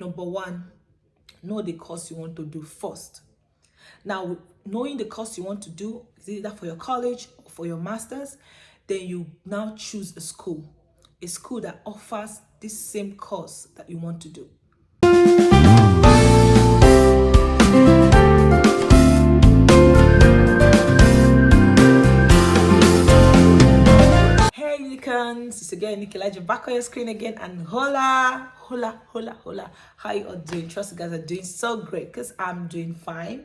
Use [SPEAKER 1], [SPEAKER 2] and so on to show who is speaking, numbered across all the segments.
[SPEAKER 1] Number one, know the course you want to do first. Now, knowing the course you want to do, is either for your college or for your master's, then you now choose a school that offers this same course that you want to do. Hey Nikans, it's again Nikki back on your screen again, and hola. How you all doing? Trust you guys are doing so great, because I'm doing fine.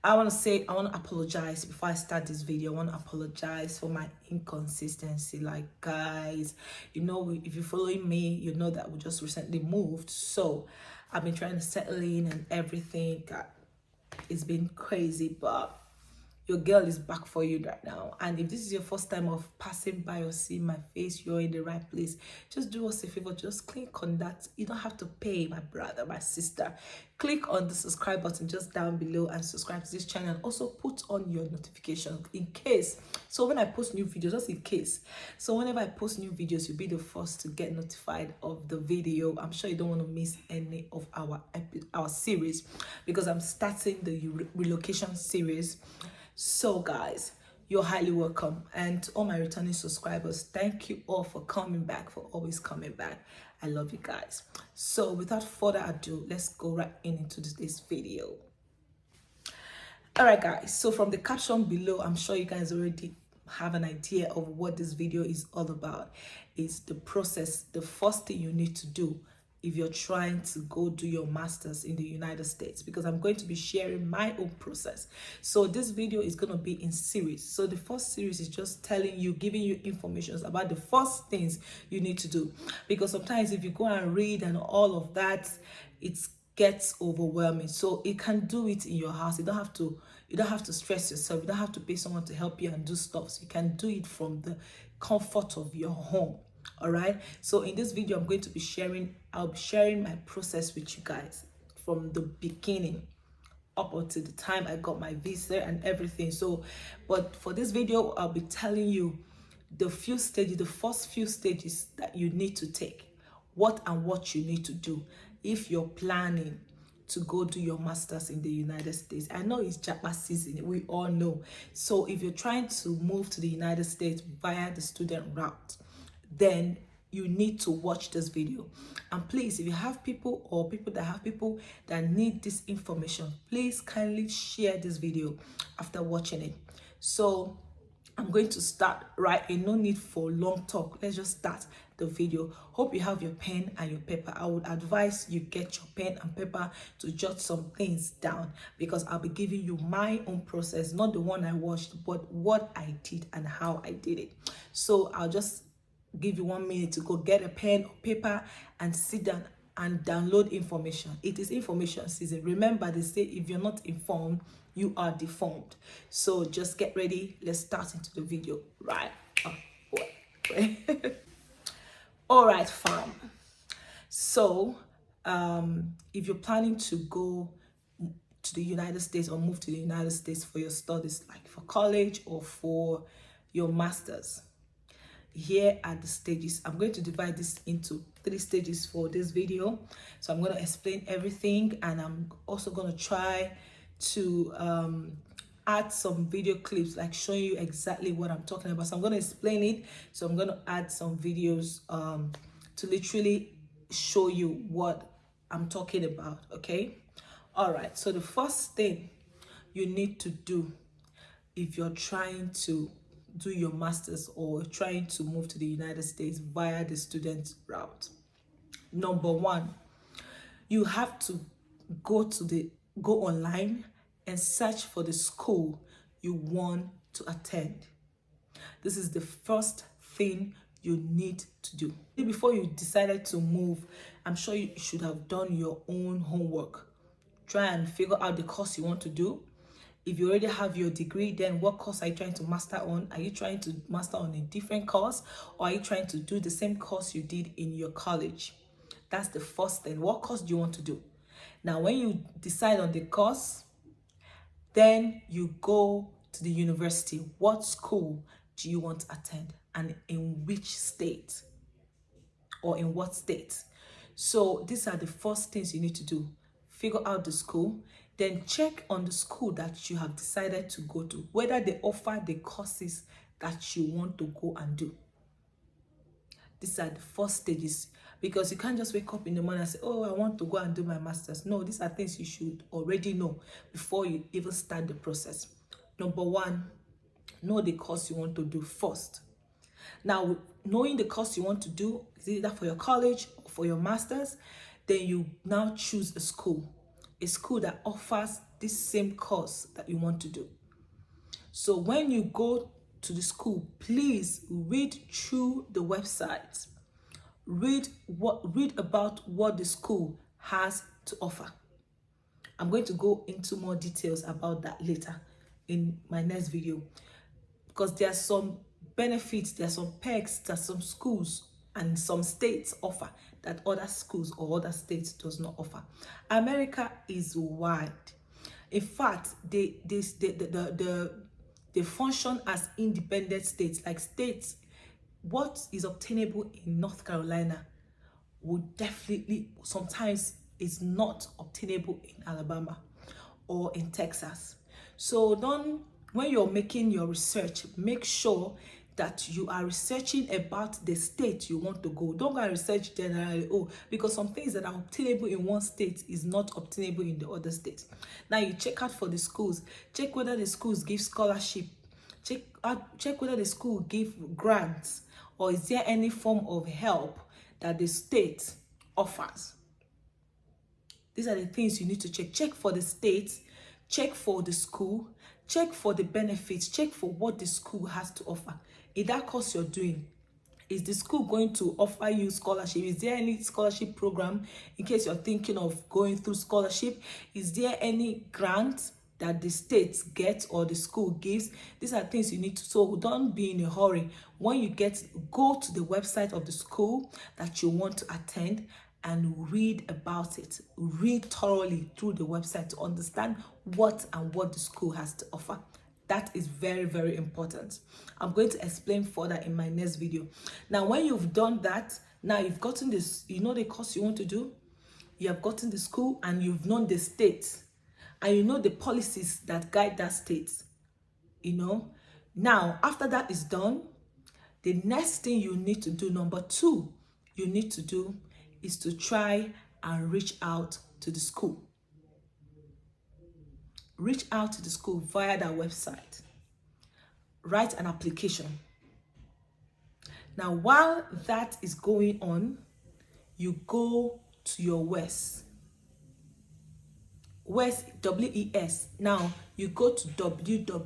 [SPEAKER 1] I want to apologize before I start this video. I want to apologize for my inconsistency. Like, guys, you know, if you're following me, you know that we just recently moved, so I've been trying to settle in and everything. God, it's been crazy, but your girl is back for you right now. And if this is your first time of passing by or seeing my face, you're in the right place. Just do us a favor, just click on that. You don't have to pay, my brother, my sister. Click on the subscribe button just down below and subscribe to this channel. Also put on your notifications in case. So when I post new videos, just in case. So whenever I post new videos, you'll be the first to get notified of the video. I'm sure you don't want to miss any of our series, because I'm starting the relocation series. So guys, you're highly welcome. And to all my returning subscribers, thank you all for coming back, for always coming back. I love you guys. So without further ado, let's go right into this video. All right guys, so from the caption below, I'm sure you guys already have an idea of what this video is all about. It's the process, the first thing you need to do if you're trying to go do your master's in the United States, because I'm going to be sharing my own process. So this video is going to be in series. So the first series is just telling you, giving you information about the first things you need to do, because sometimes if you go and read and all of that, it gets overwhelming. So you can do it in your house. You don't have to stress yourself. You don't have to pay someone to help you and do stuff. So you can do it from the comfort of your home. All right, so in this video I'll be sharing my process with you guys from the beginning up until the time I got my visa and everything. So but for this video, I'll be telling you the first few stages that you need to take, what you need to do if you're planning to go do your master's in the United States. I know it's Japa season, we all know. So if you're trying to move to the United States via the student route, then you need to watch this video. And please, if you have people that need this information, please kindly share this video after watching it. So I'm going to start right in. No need for long talk. Let's just start the video. Hope you have your pen and your paper. I would advise you get your pen and paper to jot some things down, because I'll be giving you my own process, not the one I watched, but what I did and how I did it. So I'll just give you 1 minute to go get a pen or paper and sit down and download information. It is information season. Remember, they say if you're not informed, you are deformed. So just get ready. Let's start into the video right away. All right, fam. So if you're planning to go to the United States or move to the United States for your studies, like for college or for your master's, here are the stages. I'm going to divide this into 3 stages for this video. So I'm going to explain everything, and I'm also going to try to add some video clips, like showing you exactly what I'm talking about. So I'm going to explain it. So I'm going to add some videos to literally show you what I'm talking about. Okay. All right. So the first thing you need to do if you're trying to do your master's or trying to move to the United States via the student route, number one, you have to go online and search for the school you want to attend. This is the first thing you need to do. Before you decided to move, I'm sure you should have done your own homework. Try and figure out the course you want to do. If you already have your degree, then what course are you trying to master on? Are you trying to master on a different course, or are you trying to do the same course you did in your college? That's the first thing. What course do you want to do? Now, when you decide on the course, then you go to the university. What school do you want to attend, and in which state, or in what state? So these are the first things you need to do. Figure out the school, then check on the school that you have decided to go to, whether they offer the courses that you want to go and do. These are the first stages, because you can't just wake up in the morning and say, oh, I want to go and do my master's. No, these are things you should already know before you even start the process. Number one, know the course you want to do first. Now, knowing the course you want to do, is either for your college or for your master's, then you now choose a school that offers this same course that you want to do. So when you go to the school, please read through the website. Read about what the school has to offer. I'm going to go into more details about that later in my next video, because there are some benefits, there are some perks that some schools and some states offer that other schools or other states does not offer. America is wide. In fact, they function as independent states. Like states, what is obtainable in North Carolina would definitely sometimes is not obtainable in Alabama or in Texas. So when you're making your research, make sure that you are researching about the state you want to go. Don't go and research generally, because some things that are obtainable in one state is not obtainable in the other state. Now you check out for the schools. Check whether the schools give scholarship. Check whether the school give grants, or is there any form of help that the state offers. These are the things you need to check. Check for the state, check for the school, check for the benefits, check for what the school has to offer. In that course you're doing, is the school going to offer you scholarship? Is there any scholarship program in case you're thinking of going through scholarship? Is there any grant that the state gets or the school gives? These are things you need to, so don't be in a hurry. When you go to the website of the school that you want to attend and read about it. Read thoroughly through the website to understand what the school has to offer. That is very, very important. I'm going to explain further in my next video. Now, when you've done that, now you've gotten this, you know the course you want to do, you have gotten the school, and you've known the state, and you know the policies that guide that state, Now, after that is done, the next thing you need to do, number 2, you need to do is to try and reach out to the school. Reach out to the school via their website. Write an application. Now, while that is going on, you go to your WES. WES, W-E-S. Now, you go to www.wes.org.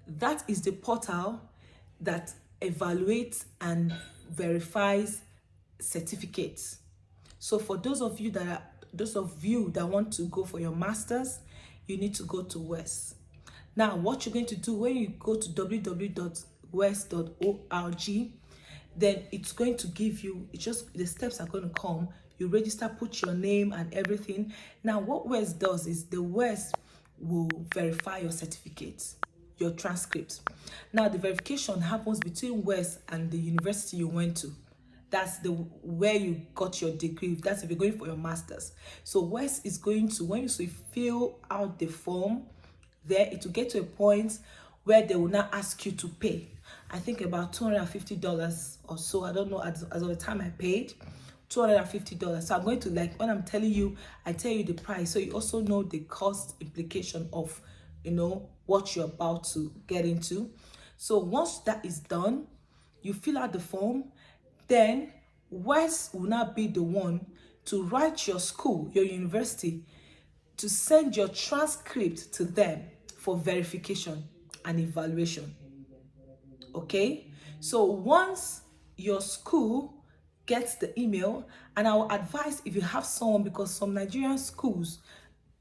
[SPEAKER 1] That is the portal that evaluates and verifies certificates. So for those of you that want to go for your masters, you need to go to WES. Now, what you're going to do when you go to www.wes.org, then it's going to give you, the steps are going to come. You register, put your name and everything. Now, what WES does is the WES will verify your certificates, your transcripts. Now, the verification happens between WES and the university you went to. That's where you got your degree. That's if you're going for your master's. So WES is going to, when you fill out the form, there it will get to a point where they will now ask you to pay. I think about $250 or so. I don't know, as of the time I paid, $250. So I'm going to, like, when I'm telling you, I tell you the price, so you also know the cost implication of, what you're about to get into. So once that is done, you fill out the form. Then WES will now be the one to write your school, your university, to send your transcript to them for verification and evaluation. Okay? So once your school gets the email, and I will advise if you have someone, because some Nigerian schools,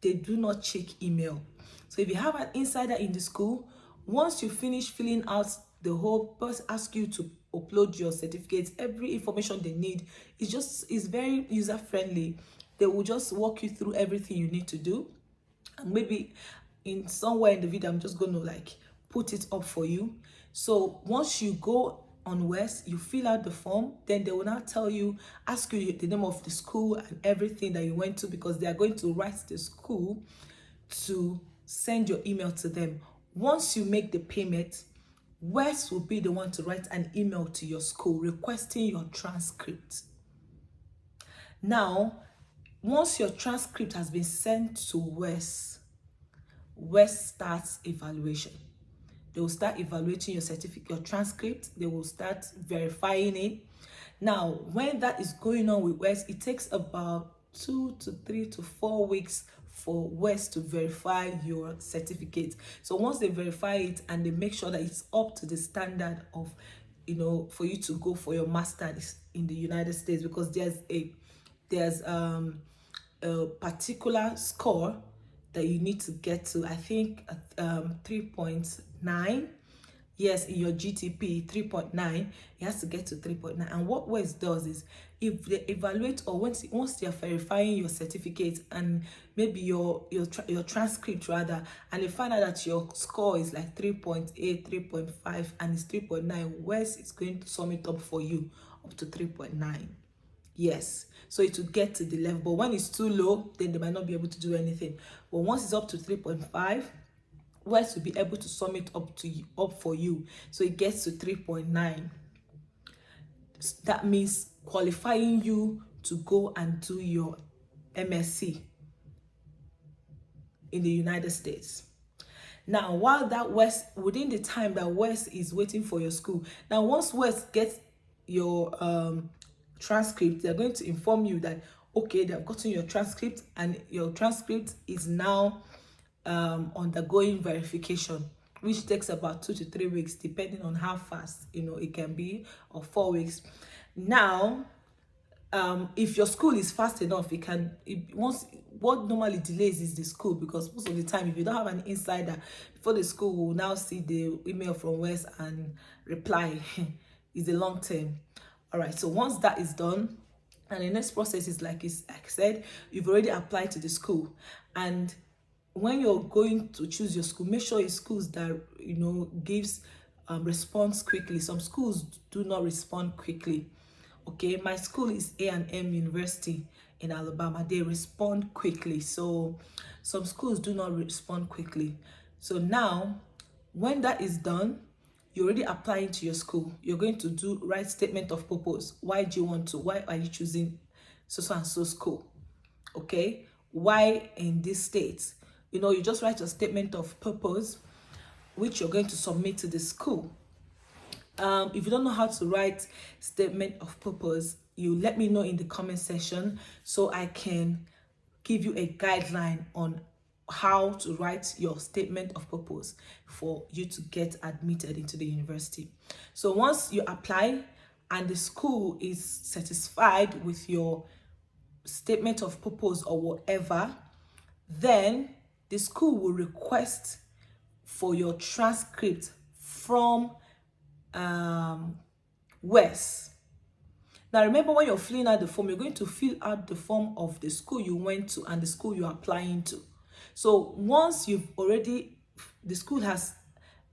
[SPEAKER 1] they do not check email. So if you have an insider in the school, once you finish filling out the whole person ask you to upload your certificates, every information they need. It's very user friendly. They will just walk you through everything you need to do. And maybe in somewhere in the video, I'm just going to put it up for you. So once you go on West, you fill out the form, then they will now tell you, ask you the name of the school and everything that you went to, because they are going to write the school to send your email to them. Once you make the payment, West will be the one to write an email to your school requesting your transcript. Now, once your transcript has been sent to West starts evaluation. They will start evaluating your certificate, your transcript. They will start verifying it. Now, when that is going on with West, it takes about 2 to 3 to 4 weeks for West to verify your certificate. So once they verify it and they make sure that it's up to the standard of, for you to go for your master's in the United States, because there's a particular score that you need to get to. I think 3.9. Yes, in your GTP 3.9, it has to get to 3.9. And what West does is, if they evaluate, or once they are verifying your certificate and maybe your transcript rather, and they find out that your score is like 3.8, 3.5, and it's 3.9, West is going to sum it up for you up to 3.9. Yes, so it will get to the level. But when it's too low, then they might not be able to do anything. But once it's up to 3.5, West will be able to sum it up for you. So it gets to 3.9. That means qualifying you to go and do your MSc in the United States. Now, while that within the time that West is waiting for your school, now once West gets your transcript, they're going to inform you that, okay, they've gotten your transcript and your transcript is now undergoing verification, which takes about 2 to 3 weeks, depending on how fast it can be, or 4 weeks. Now, if your school is fast enough, what normally delays is the school, because most of the time, if you don't have an insider, before the school will now see the email from West and reply, is a long term. All right, so once that is done, and the next process is like I said, you've already applied to the school. And when you're going to choose your school, make sure it's schools that gives response quickly. Some schools do not respond quickly. Okay, my school is A&M University in Alabama. They respond quickly. So some schools do not respond quickly. So now, when that is done, you're already applying to your school. You're going to write statement of purpose. Why are you choosing so and so school? Okay, why in this state? You just write your statement of purpose, which you're going to submit to the school. If you don't know how to write statement of purpose, you let me know in the comment section so I can give you a guideline on how to write your statement of purpose for you to get admitted into the university. So once you apply and the school is satisfied with your statement of purpose or whatever, then the school will request for your transcript from West. Now remember, when you're filling out the form, you're going to fill out the form of the school you went to and the school you're applying to. So once the school has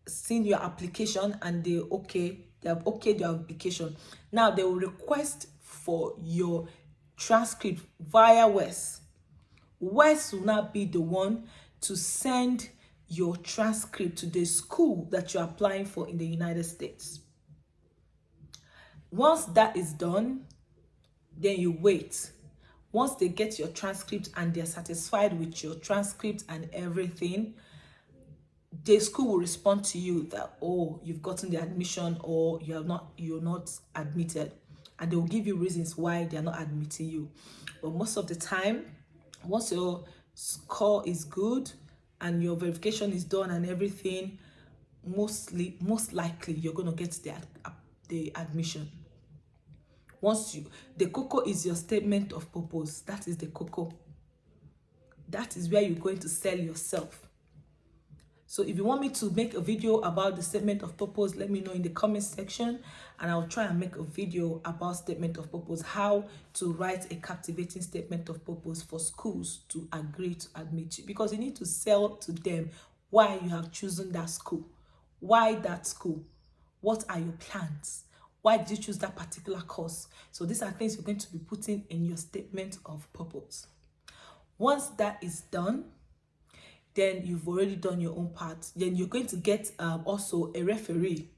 [SPEAKER 1] seen your application and they have okayed your application, now they will request for your transcript via West. West will not be the one to send your transcript to the school that you're applying for in the United States. Once that is done, then you wait. Once they get your transcript and they're satisfied with your transcript and everything, the school will respond to you that, oh, you've gotten the admission, or you're not admitted, and they will give you reasons why they're not admitting you. But most of the time, once your score is good and your verification is done and everything, most likely you're going to get the admission. The cocoa is your statement of purpose. That is the cocoa. That is where you're going to sell yourself. So if you want me to make a video about the statement of purpose, let me know in the comment section, and I'll try and make a video about statement of purpose, how to write a captivating statement of purpose for schools to agree to admit you, because you need to sell to them why you have chosen that school. Why that school? What are your plans? Why did you choose that particular course? So these are things you're going to be putting in your statement of purpose. Once that is done, then you've already done your own part. Then you're going to get also a referee,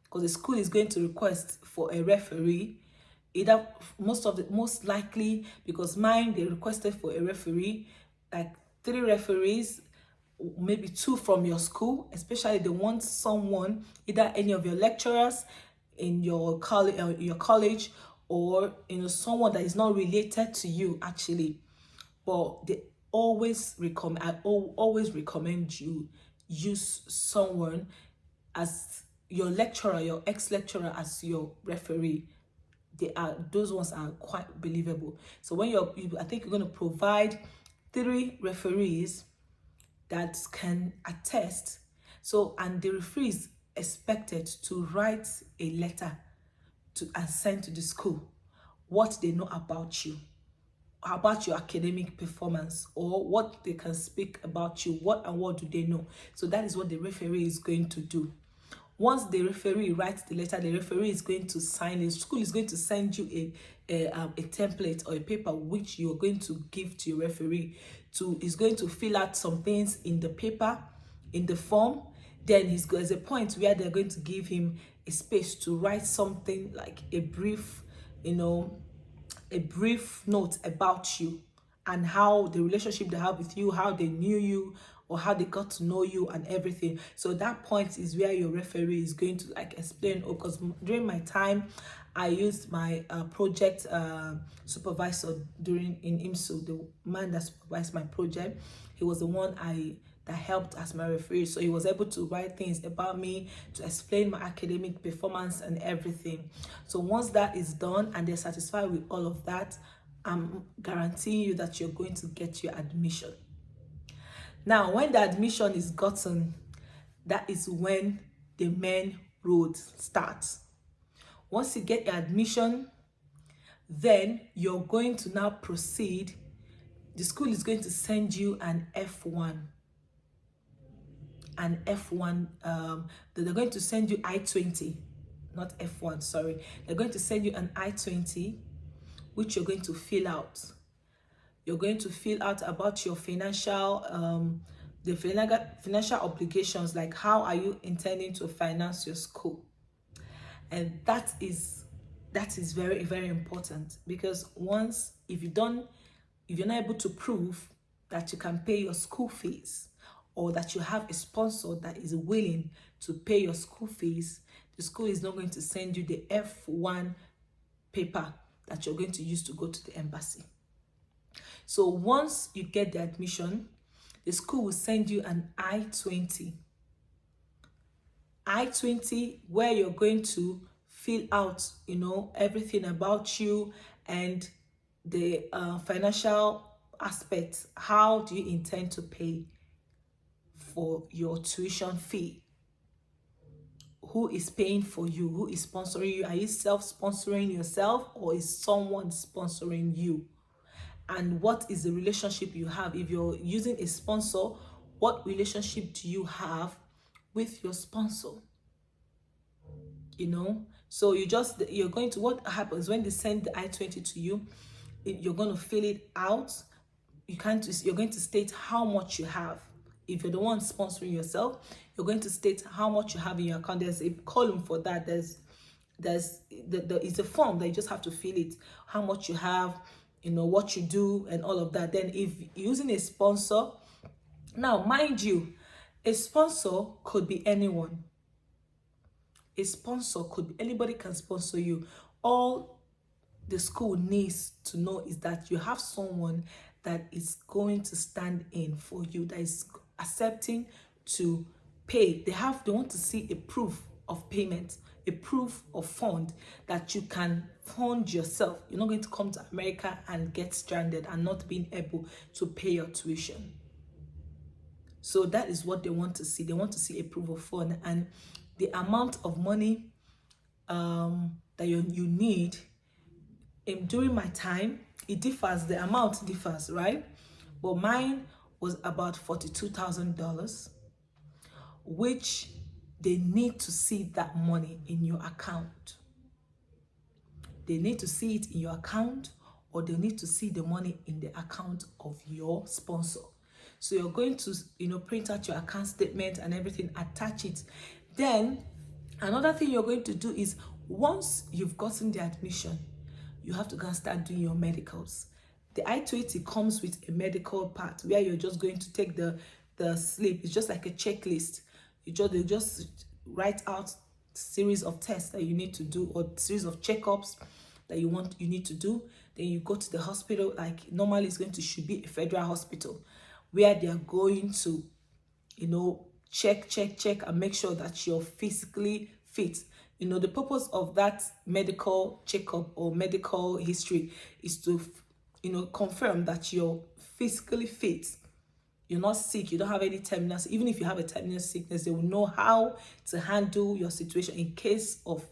[SPEAKER 1] because the school is going to request for a referee. Either most likely, because mine, they requested for a referee, like 3 referees, maybe 2 from your school. Especially they want someone, either any of your lecturers in your college, or someone that is not related to you actually. But they always recommend, I always recommend you use someone as your lecturer, your ex-lecturer as your referee. Those ones are quite believable. So when I think you're going to provide 3 referees that can attest. So, and the referee is expected to write a letter and send to the school what they know about you, about your academic performance, or what they can speak about you. What do they know? So that is what the referee is going to do. Once the referee writes the letter, the referee is going to sign it. The school is going to send you a template or a paper which you're going to give to your referee. Is going to fill out some things in the paper, in the form. Then there's a point where they're going to give him a space to write something like a brief note about you and how the relationship they have with you, how they knew you, or how they got to know you and everything. So that point is where your referee is going to explain. Because during my time, I used my project supervisor in IMSU, the man that supervised my project. He was the one that helped as my referee. So he was able to write things about me, to explain my academic performance and everything. So once that is done and they're satisfied with all of that, I'm guaranteeing you that you're going to get your admission. Now, when the admission is gotten, that is when the main road starts. Once you get your admission, then you're going to now proceed. The school is going to send you an F1. They're going to send you I-20, not F1, sorry. They're going to send you an I-20, which you're going to fill out. You're going to fill out about your financial obligations, like how are you intending to finance your school. And that is very, very important, because if you're not able to prove that you can pay your school fees, or that you have a sponsor that is willing to pay your school fees, the school is not going to send you the F1 paper that you're going to use to go to the embassy. So once you get the admission, the school will send you an I-20. I-20, where you're going to fill out, everything about you and the financial aspects. How do you intend to pay for your tuition fee? Who is paying for you? Who is sponsoring you? Are you self-sponsoring yourself, or is someone sponsoring you? And what is the relationship you have? If you're using a sponsor, what relationship do you have with your sponsor? So what happens when they send the I-20 to you, you're going to fill it out. You're going to state how much you have. If you're the one sponsoring yourself, you're going to state how much you have in your account. There's a column for that. It's a form that you just have to fill it. How much you have, what you do and all of that. Then if you're using a sponsor, now mind you, a sponsor could be anyone. A sponsor could be anybody, can sponsor you. All the school needs to know is that you have someone that is going to stand in for you, that is accepting to pay. They want to see a proof of payment, a proof of fund, that you can fund yourself. You're not going to come to America and get stranded and not being able to pay your tuition. So that is what they want to see. They want to see a proof of fund, and the amount of money that you need. During my time, it differs. The amount differs, right? But mine was about $42,000, which they need to see that money in your account. They need to see it in your account, or they need to see the money in the account of your sponsor. So you're going to, print out your account statement and everything, attach it. Then another thing you're going to do is, once you've gotten the admission, you have to go and start doing your medicals. The I-280 comes with a medical part where you're just going to take the slip. It's just like a checklist. They just write out series of tests that you need to do, or series of checkups that you need to do. Then you go to the hospital. Like normally should be a federal hospital, where they are going to, check and make sure that you're physically fit. The purpose of that medical checkup or medical history is to, confirm that you're physically fit. You're not sick. You don't have any terminal. Even if you have a terminal sickness, they will know how to handle your situation in case of,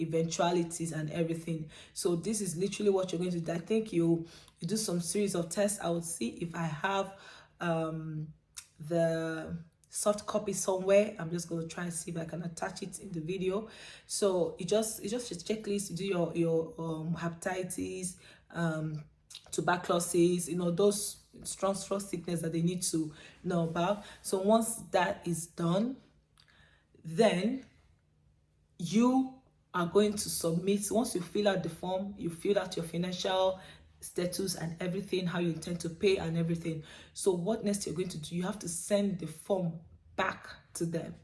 [SPEAKER 1] eventualities and everything. So this is literally what you're going to do. I think you do some series of tests. I would see if I have the soft copy somewhere. I'm just going to try and see if I can attach it in the video. So it's just a checklist. You do your hepatitis, tuberculosis, those strong sickness that they need to know about. So once that is done, then you are going to submit. Once you fill out the form, you fill out your financial status and everything, how you intend to pay and everything. So what next you're going to do, you have to send the form back to them.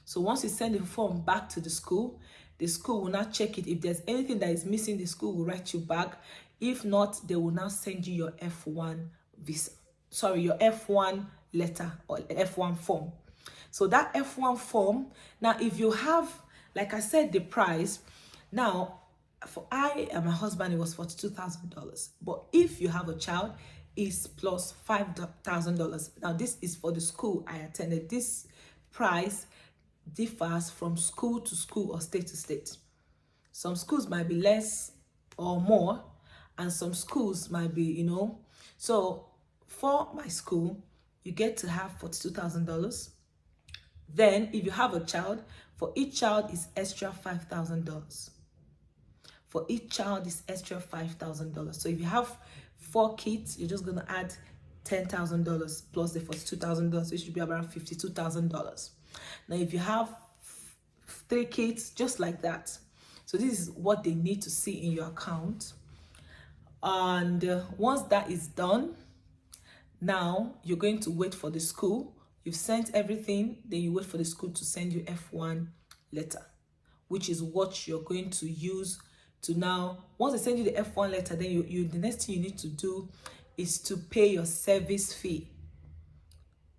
[SPEAKER 1] So once you send the form back to the school will now check it. If there's anything that is missing, the school will write you back. If not, they will now send you your F1 visa. Sorry, your F1 letter or F1 form. So that F1 form, now if you have, like I said, the price, now for I and my husband, it was $42,000. But if you have a child, it's plus $5,000. Now this is for the school I attended. This price differs from school to school or state to state. Some schools might be less or more, and some schools might be, So for my school, you get to have $42,000. Then if you have a child, for each child is extra $5,000. For each child is extra $5,000. So if you have 4 kids, you're just going to add $10,000 plus the $42,000, so it should be around $52,000. Now if you have 3 kids, just like that. So this is what they need to see in your account. And once that is done, now you're going to wait for the school. You've sent everything, then you wait for the school to send you F1 letter, which is what you're going to use to now, once they send you the F1 letter, then the next thing you need to do is to pay your service fee.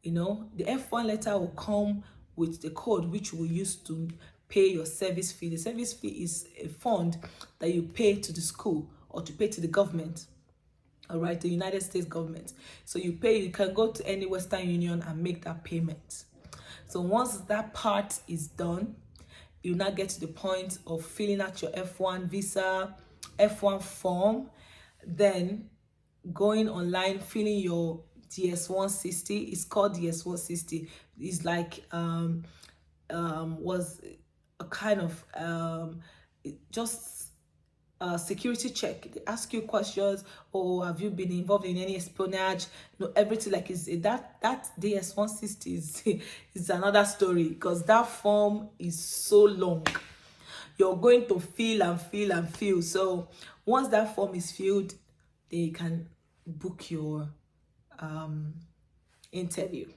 [SPEAKER 1] The F1 letter will come with the code which you will use to pay your service fee. The service fee is a fund that you pay to the school or to pay to the government. All right, the United States government. So you can go to any Western Union and make that payment. So once that part is done, you now get to the point of filling out your F1 visa, F1 form, then going online, filling your DS-160. It's called DS-160. It's like was a kind of just security check. They ask you questions, or have you been involved in any espionage? Everything like that DS-160 is another story, because that form is so long. You're going to fill and fill and fill. So once that form is filled, then you can book your interview.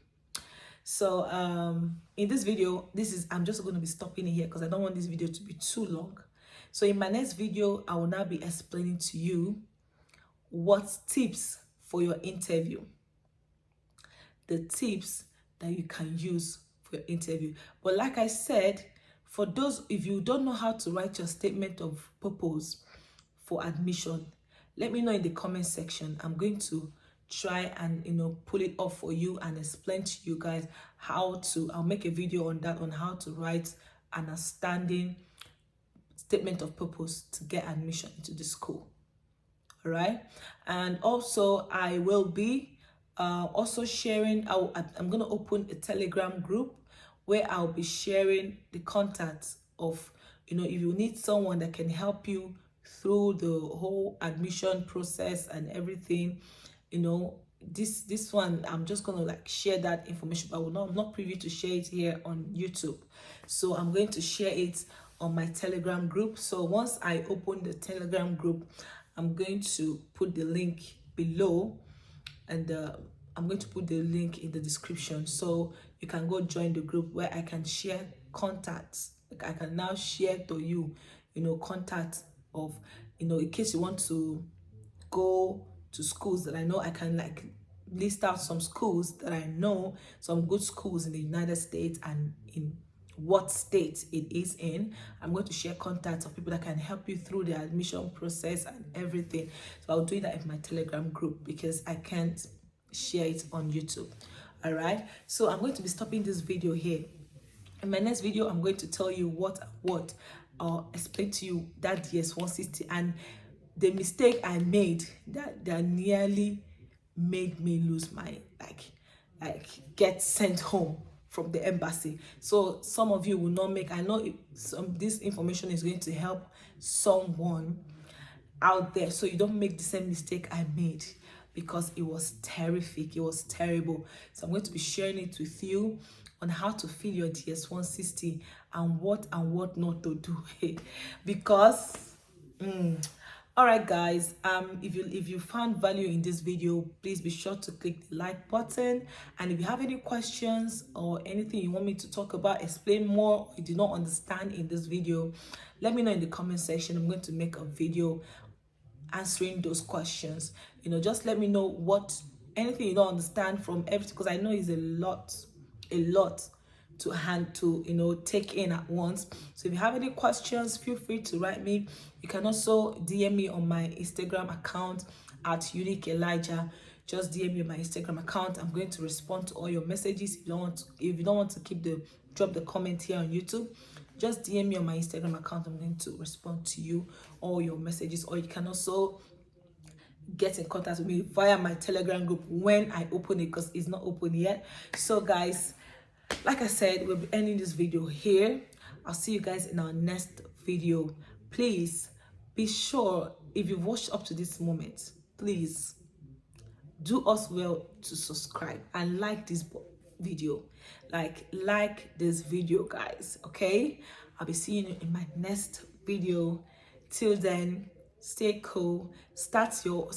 [SPEAKER 1] So in this video, I'm just going to be stopping it here because I don't want this video to be too long. So in my next video, I will now be explaining to you what tips for your interview, the tips that you can use for your interview. But like I said, for those, if you don't know how to write your statement of purpose for admission, let me know in the comment section. I'm going to try and pull it off for you and explain to you guys how to. I'll make a video on that, on how to write an outstanding statement of purpose to get admission into the school. All right. And also I will be also sharing, I'm going to open a Telegram group where I'll be sharing the contacts of You know, if you need someone that can help you through the whole admission process and everything, you know, this one, I'm just gonna like share that information, but I'm not privy to share it here on YouTube. So I'm going to share it on my Telegram group. So once I open the Telegram group, I'm going to put the link below, and I'm going to put the link in the description, so you can go join the group where I can share contacts. Like I can now share to you, you know, contacts of, you know, in case you want to go to schools that I know. I can like list out some schools that I know, some good schools in the United States and in what state it is in. I'm going to share contacts of people that can help you through the admission process and everything. So I'll do that in my Telegram group because I can't share it on YouTube. All right, so I'm going to be stopping this video here. In my next video, I'm going to tell you what or explain to you that DS 160 and the mistake I made that nearly made me lose my like get sent home from the embassy. So some of you will not make, I know this information is going to help someone out there, so you don't make the same mistake I made, because it was terrific, it was terrible. So I'm going to be sharing it with you on how to fill your DS 160 and what not to do. Because all right guys, if you found value in this video, please be sure to click the like button. And if you have any questions or anything you want me to talk about, explain more, or you do not understand in this video, let me know in the comment section. I'm going to make a video answering those questions. You know, just let me know what anything you don't understand from everything, because I know it's a lot to you know, take in at once. So if you have any questions, feel free to write me. You can also DM me on my Instagram account at Unique Elijah. Just DM me on my Instagram account. I'm going to respond to all your messages. If you don't want to drop the comment here on YouTube, just DM me on my Instagram account. I'm going to respond to you all your messages. Or you can also get in contact with me via my Telegram group when I open it, because it's not open yet. So guys, like I said, we'll be ending this video here. I'll see you guys in our next video. Please be sure, if you've watched up to this moment, please do us well to subscribe and like this video. Like this video, guys. Okay, I'll be seeing you in my next video. Till then, stay cool. Start your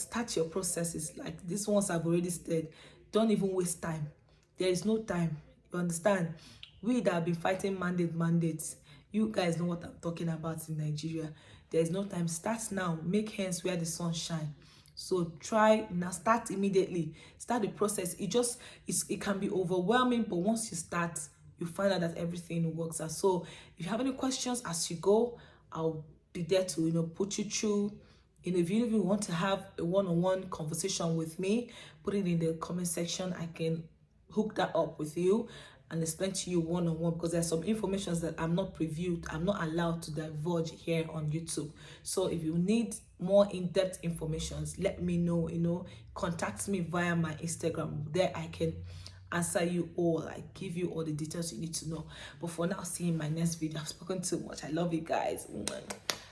[SPEAKER 1] processes. Like these ones I've already said, don't even waste time. There is no time. You understand? We that have been fighting mandates, you guys know what I'm talking about in Nigeria. There is no time. Start now. Make hands where the sun shine. So try now, start immediately. Start the process. It can be overwhelming, but once you start, you find out that everything works out. So if you have any questions as you go, I'll be there to, you know, put you through. You know, if you even want to have a one-on-one conversation with me, put it in the comment section. I can hook that up with you and explain to you one-on-one, because there's some information that I'm not allowed to divulge here on YouTube. So if you need more in-depth information, let me know. You know, contact me via my Instagram. There I can answer you all, I give you all the details you need to know. But for now, see you in my next video. I've spoken too much. I love you guys.